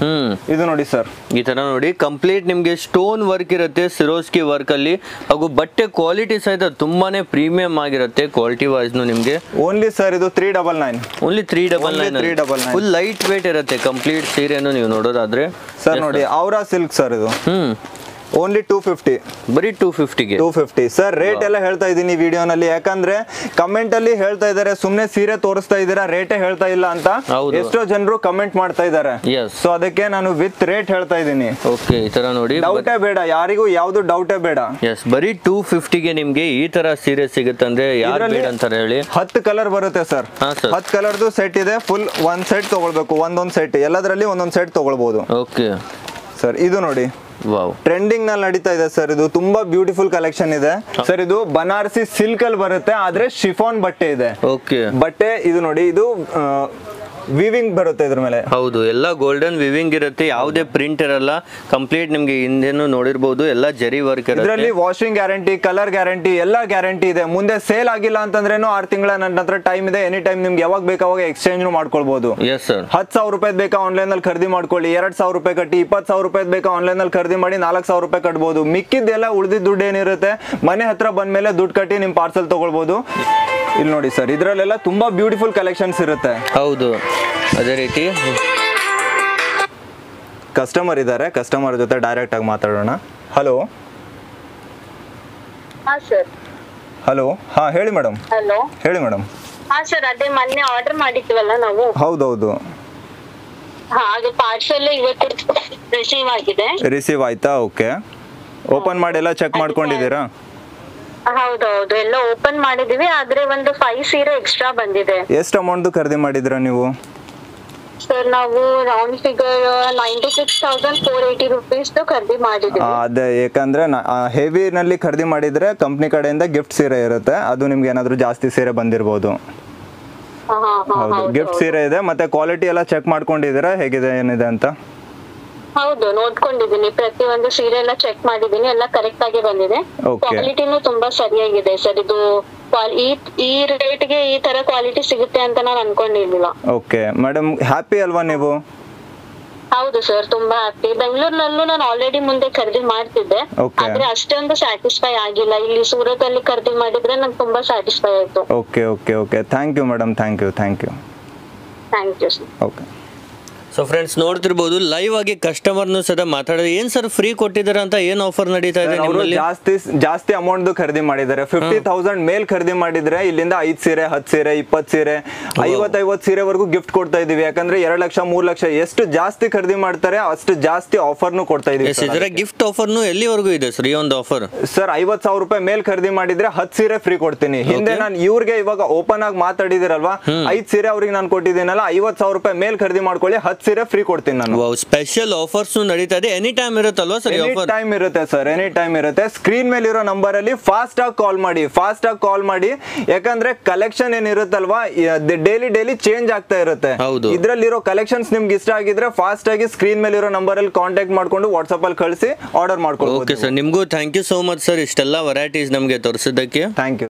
ಇದು ನೋಡಿ ಸರ್, ಈ ತರ ನೋಡಿ ಕಂಪ್ಲೀಟ್ ನಿಮ್ಗೆ ಸ್ಟೋನ್ ವರ್ಕ್ ಇರುತ್ತೆ, ಸಿರೋಸ್ಕಿ ವರ್ಕ್ ಅಲ್ಲಿ, ಹಾಗೂ ಬಟ್ಟೆ ಕ್ವಾಲಿಟಿ ಸಹಿತ ತುಂಬಾನೇ ಪ್ರೀಮಿಯಂ ಆಗಿರುತ್ತೆ ಕ್ವಾಲಿಟಿ ವೈಸ್ ನಿಮ್ಗೆ. ಓನ್ಲಿ ಸರ್ ಇದು 399. ಓನ್ಲಿ 399 ಫುಲ್ ಲೈಟ್ ವೇಟ್ ಇರುತ್ತೆ ಕಂಪ್ಲೀಟ್ ಸೀರೆನು ನೀವು ನೋಡೋದಾದ್ರೆ. ಸರ್ ನೋಡಿ ಔರಾ ಸಿಲ್ಕ್ ಸರ್ ಇದು ಓನ್ಲಿ 250. ಬರೀ 250ಗೆ 250 ಸರ್. ರೇಟ್ ಎಲ್ಲ ಹೇಳ್ತಾ ಇದ್ದೀನಿ ವಿಡಿಯೋನಲ್ಲಿ, ಯಾಕಂದ್ರೆ ಕಮೆಂಟ್ ಅಲ್ಲಿ ಹೇಳ್ತಾ ಇದಾರೆ ಸುಮ್ನೆ ಸೀರೆ ತೋರಿಸ್ತಾ ಇದ್ದೀರಾ ರೇಟೇ ಹೇಳ್ತಾ ಇಲ್ಲ ಅಂತ ಎಷ್ಟೋ ಜನರು ಕಮೆಂಟ್ ಮಾಡ್ತಾ ಇದ್ದಾರೆ. ಸೊ ಅದಕ್ಕೆ ನಾನು ವಿತ್ ರೇಟ್ ಹೇಳ್ತಾ ಇದ್ದೀನಿ. ಓಕೆ ಈ ತರ ನೋಡಿ ಡೌಟೇ ಬೇಡ, ಯಾರಿಗೂ ಯಾವ್ದು ಡೌಟೇ ಬೇಡ. ಎಸ್ ಬರೀ 250ಗೆ ನಿಮ್ಗೆ ಈ ತರ ಸೀರೆ ಸಿಗುತ್ತೆ ಅಂದ್ರೆ ಯಾರು ಬೇಡ ಅಂತಾರೆ ಹೇಳಿ. 10 ಕಲರ್ ಬರುತ್ತೆ ಸರ್. 10 ಕಲರ್ದು ಸೆಟ್ ಇದೆ. ಫುಲ್ ಒಂದ್ ಸೆಟ್ ತಗೊಳ್ಬೇಕು, ಒಂದೊಂದ್ ಸೆಟ್, ಎಲ್ಲದರಲ್ಲಿ ಒಂದೊಂದ್ ಸೆಟ್ ತಗೊಳ್ಬಹುದು. ಓಕೆ ಸರ್ ಇದು ನೋಡಿ ವಾವ್ ಟ್ರೆಂಡಿಂಗ್ ನಲ್ಲಿ ನಡೀತಾ ಇದೆ ಸರ್. ಇದು ತುಂಬಾ ಬ್ಯೂಟಿಫುಲ್ ಕಲೆಕ್ಷನ್ ಇದೆ ಸರ್. ಇದು ಬನಾರಸಿ ಸಿಲ್ಕ್ ಅಲ್ಲಿ ಬರುತ್ತೆ, ಆದ್ರೆ ಶಿಫಾನ್ ಬಟ್ಟೆ ಇದೆ. ಓಕೆ ಬಟ್ಟೆ ಇದು ನೋಡಿ, ಇದು ವಿವಿಂಗ್ ಬರುತ್ತೆ ಇದ್ರ ಮೇಲೆ. ಹೌದು, ಎಲ್ಲ ಗೋಲ್ಡನ್ ವಿವಿಂಗ್ ಇರುತ್ತೆ, ಯಾವುದೇ ಪ್ರಿಂಟ್ ಇರಲ್ಲ. ಕಂಪ್ಲೀಟ್ ನಿಮ್ಗೆ ಹಿಂದೆನೂ ನೋಡಿರ್ಬೋದು ಎಲ್ಲ ಜರಿ ವರ್ಕ್ ಇರುತ್ತೆ. ಇದರಲ್ಲಿ ವಾಷಿಂಗ್ ಗ್ಯಾರಂಟಿ, ಕಲರ್ ಗ್ಯಾರಂಟಿ, ಎಲ್ಲ ಗ್ಯಾರಂಟಿ ಇದೆ. ಮುಂದೆ ಸೇಲ್ ಆಗಿಲ್ಲ ಅಂತಂದ್ರೇನು 6 ತಿಂಗಳ ನನ್ನ ಹತ್ರ ಟೈಮ್ ಇದೆ. ಎನಿ ಟೈಮ್ ನಿಮ್ಗೆ ಯಾವಾಗ ಬೇಕಾವಾಗ ಎಕ್ಸ್ಚೇಂಜ್ ಮಾಡ್ಕೊಳ್ಬಹುದು. 10,000 ರೂಪಾಯಿ ಬೇಕಾ ಆನ್ಲೈನ್ ಅಲ್ಲಿ ಖರೀದಿ ಮಾಡ್ಕೊಳ್ಳಿ, 2,000 ರೂಪಾಯಿ ಕಟ್ಟಿ, 20,000 ರೂಪಾಯಿ ಬೇಕಾ ಆನ್ಲೈನ್ ಅಲ್ಲಿ ಖರೀದಿ ಮಾಡಿ 4,000 ರೂಪಾಯಿ ಕಟ್ಬಹುದು. ಮಿಕ್ಕಿದ್ದೆಲ್ಲ ಉಳಿದಿದ್ದ ದುಡ್ಡು ಏನಿರುತ್ತೆ ಮನೆ ಹತ್ರ ಬಂದ್ಮೇಲೆ ದುಡ್ಡು ಕಟ್ಟಿ ನಿಮ್ ಪಾರ್ಸಲ್ ತಗೊಳ್ಬಹುದು. ಇಲ್ಲಿ ನೋಡಿ ಸರ್, ಇದ್ರಲ್ಲೆಲ್ಲ ತುಂಬಾ ಬ್ಯೂಟಿಫುಲ್ ಕಲೆಕ್ಷನ್ಸ್ ಇರುತ್ತೆ. ಹೌದು, ಅದೇ ರೀತಿ ಕಸ್ಟಮರ್ ಇದ್ದಾರೆ, ಕಸ್ಟಮರ್ ಜೊತೆ ಡೈರೆಕ್ಟ್ ಆಗಿ ಮಾತಾಡೋಣ. ಹಲೋ ಹಲೋ, ಹಾ ಹೇಳಿ ಮೇಡಮ್. ಹಲೋ ಹೇಳಿ ಮೇಡಮ್. ಹಾ ಸರ್, ಅದೇ ಮೊನ್ನೆ ಆರ್ಡರ್ ಮಾಡಿದ್ವಲ್ಲ ನಾವು. ಹೌದೌದು. ಹಾಗೆ ಪಾರ್ಸಲ್ ಇವತ್ತು ರಿಸೀವ್ ಆಗಿದೆ. ರಿಸೀವ್ ಆಯ್ತಾ? ಓಕೆ. ಓಪನ್ ಮಾಡಿ ಎಲ್ಲ ಚೆಕ್ ಮಾಡ್ಕೊಂಡಿದ್ದೀರಾ? ಹೌದೌದು, ಎಲ್ಲ ಓಪನ್ ಮಾಡಿದೀವಿ. ಆದ್ರೆ ಒಂದು 5 ಸೀರೆ ಎಕ್ಸ್ಟ್ರಾ ಬಂದಿದೆ. ಎಷ್ಟು ಅಮೌಂಟ್ ಖರೀದಿ ಮಾಡಿದ್ರಾ ನೀವು? ಸರ್ ನಾವು ರೌಂಡ್ ಫಿಗರ್ 96,480 rupees ಖರೀದಿ ಮಾಡಿದ್ವಿ. ಅದೇ, ಯಾಕಂದ್ರೆ ಹೆವಿ ನಲ್ಲಿ ಖರೀದಿ ಮಾಡಿದ್ರೆ ಕಂಪ್ನಿ ಕಡೆಯಿಂದ ಗಿಫ್ಟ್ ಸೀರೆ ಇರುತ್ತೆ, ಅದು ನಿಮ್ಗೆ ಏನಾದ್ರು ಜಾಸ್ತಿ ಸೀರೆ ಬಂದಿರಬಹುದು. ಹೌದು, ಗಿಫ್ಟ್ ಸೀರೆ ಇದೆ. ಮತ್ತೆ ಕ್ವಾಲಿಟಿ ಎಲ್ಲ ಚೆಕ್ ಮಾಡ್ಕೊಂಡಿದ್ದೀರಾ ಹೇಗಿದೆ ಏನಿದೆ ಅಂತ? ಹೌದು, ನೋಡ್ಕೊಂಡಿದ್ದೀನಿ. ಪ್ರತಿಯೊಂದು ಸೀರೆ ಎಲ್ಲ ಚೆಕ್ ಮಾಡಿದೀನಿ, ಎಲ್ಲ ಕರೆಕ್ಟ್ ಆಗಿ ಬಂದಿದೆ. ಕ್ವಾಲಿಟಿನೂ ತುಂಬಾ ಸರಿಯಾಗಿದೆ ಸರ್. ಇದು ಈ ರೇಟ್ಗೆ ಈ ತರ ಕ್ವಾಲಿಟಿ ಸಿಗುತ್ತೆ ಅಂತ ನಾನು ಅನ್ಕೊಂಡಿರ್ಲಿಲ್ಲ. ಓಕೆ ಮೇಡಮ್, ಹ್ಯಾಪಿ ಅಲ್ವಾ ನೀವು? ಹೌದು ಸರ್, ತುಂಬಾ ಹ್ಯಾಪಿ. ಬೆಂಗಳೂರಿನಲ್ಲೂ ನಾನು ಆಲ್ರೆಡಿ ಮುಂದೆ ಖರೀದಿ ಮಾಡ್ತಿದ್ದೆ, ಆದ್ರೆ ಅಷ್ಟೊಂದು ಸ್ಯಾಟಿಸ್ಫೈ ಆಗಿಲ್ಲ. ಇಲ್ಲಿ ಸೂರತ್ ಅಲ್ಲಿ ಖರೀದಿ ಮಾಡಿದ್ರೆ ನಂಗೆ ತುಂಬಾ ಸ್ಯಾಟಿಸ್ಫೈ ಆಯ್ತು. Okay okay okay, thank you madam, thank you thank you sir. Okay. So friends ನೋಡ್ತಿರ್ಬೋದು ಲೈವ್ ಆಗಿ ಕಸ್ಟಮರ್ನು ಸದ ಮಾತಾಡೋದು. ಏನ್ ಸರ್ ಫ್ರೀ ಕೊಟ್ಟಿದ್ದಾರೆ ಅಂತ, ಏನ್ ಆಫರ್ ನಡೀತಾ ಇದೆ ನಿಮ್ಮಲ್ಲಿ? ಜಾಸ್ತಿ ಅಮೌಂಟ್ ಖರೀದಿ ಮಾಡಿದ್ದಾರೆ. 50,000 ಮೇಲ್ ಖರೀದಿ ಮಾಡಿದ್ರೆ ಇಲ್ಲಿಂದ 5 ಸೀರೆ, 10 ಸೀರೆ, 20 ಸೀರೆ, 50 ಸೀರೆವರೆಗೂ ಗಿಫ್ಟ್ ಕೊಡ್ತಾ ಇದೀವಿ. ಯಾಕಂದ್ರೆ 2 ಲಕ್ಷ 3 ಲಕ್ಷ ಎಷ್ಟು ಜಾಸ್ತಿ ಖರೀದಿ ಮಾಡ್ತಾರೆ ಅಷ್ಟು ಜಾಸ್ತಿ ಆಫರ್ನು ಕೊಡ್ತಾ ಇದೀವಿ. ಇದರ ಗಿಫ್ಟ್ ಆಫರ್ನು ಎಲ್ಲಿವರೆಗೂ ಇದೆ ಸರ್ ಈ ಒಂದು ಆಫರ್? ಸರ್ 50,000 ರೂಪಾಯಿ ಮೇಲ್ ಖರೀದಿ ಮಾಡಿದ್ರೆ 10 ಸೀರೆ ಫ್ರೀ ಕೊಡ್ತೀನಿ. ಹಿಂದೆ ನಾನು ಇವ್ರಿಗೆ ಇವಾಗ ಓಪನ್ ಆಗಿ ಮಾತಾಡಿದಿರಲ್ವಾ, 5 ಸೀರೆ ಅವ್ರಿಗೆ ನಾನು ಕೊಟ್ಟಿದ್ದೀನಲ್ಲ, 50,000 ರೂಪಾಯಿ ಮೇಲ್ ಖರೀದಿ ಮಾಡ್ಕೊಳ್ಳಿ, 10 ಸೀರೆ ಫ್ರೀ ಕೊಡ್ತೀನಿ ನಾನು. ಸ್ಪೆಷಲ್ ಆಫರ್ಸ್ ನಡೀತಾ ಇದೆ. ಎನಿ ಟೈಮ್ ಇರುತ್ತಲ್ವಾ ಸರ್? ಎನಿ ಟೈಮ್ ಇರುತ್ತೆ ಸರ್, ಎನಿ ಟೈಮ್ ಇರುತ್ತೆ. ಸ್ಕ್ರೀನ್ ಮೇಲೆ ಇರೋ ನಂಬರ್ ಅಲ್ಲಿ ಫಾಸ್ಟ್ ಆಗಿ ಕಾಲ್ ಮಾಡಿ, ಯಾಕಂದ್ರೆ ಕಲೆಕ್ಷನ್ ಏನಿರುತ್ತಲ್ವಾ ಡೈಲಿ ಚೇಂಜ್ ಆಗ್ತಾ ಇರುತ್ತೆ. ಇದ್ರಲ್ಲಿರೋ ಕಲೆಕ್ಷನ್ಸ್ ನಿಮ್ಗೆ ಇಷ್ಟ ಆಗಿದ್ರೆ ಫಾಸ್ಟ್ ಆಗಿ ಸ್ಕ್ರೀನ್ ಮೇಲೆ ಇರೋ ನಂಬರ್ ಅಲ್ಲಿ ಕಾಂಟ್ಯಾಕ್ಟ್ ಮಾಡ್ಕೊಂಡು ವಾಟ್ಸ್ಆಪ್ ಅಲ್ಲಿ ಕಳಿಸಿ ಆರ್ಡರ್ ಮಾಡ್ಕೊಳ್ಳಿ. ಓಕೆ ಸರ್, ನಿಮ್ಗೂ thank you so much sir, ಇಷ್ಟೆಲ್ಲ ವೆರೈಟೀಸ್ ನಮಗೆ ತೋರಿಸಿದ್ದಕ್ಕೆ. Thank you.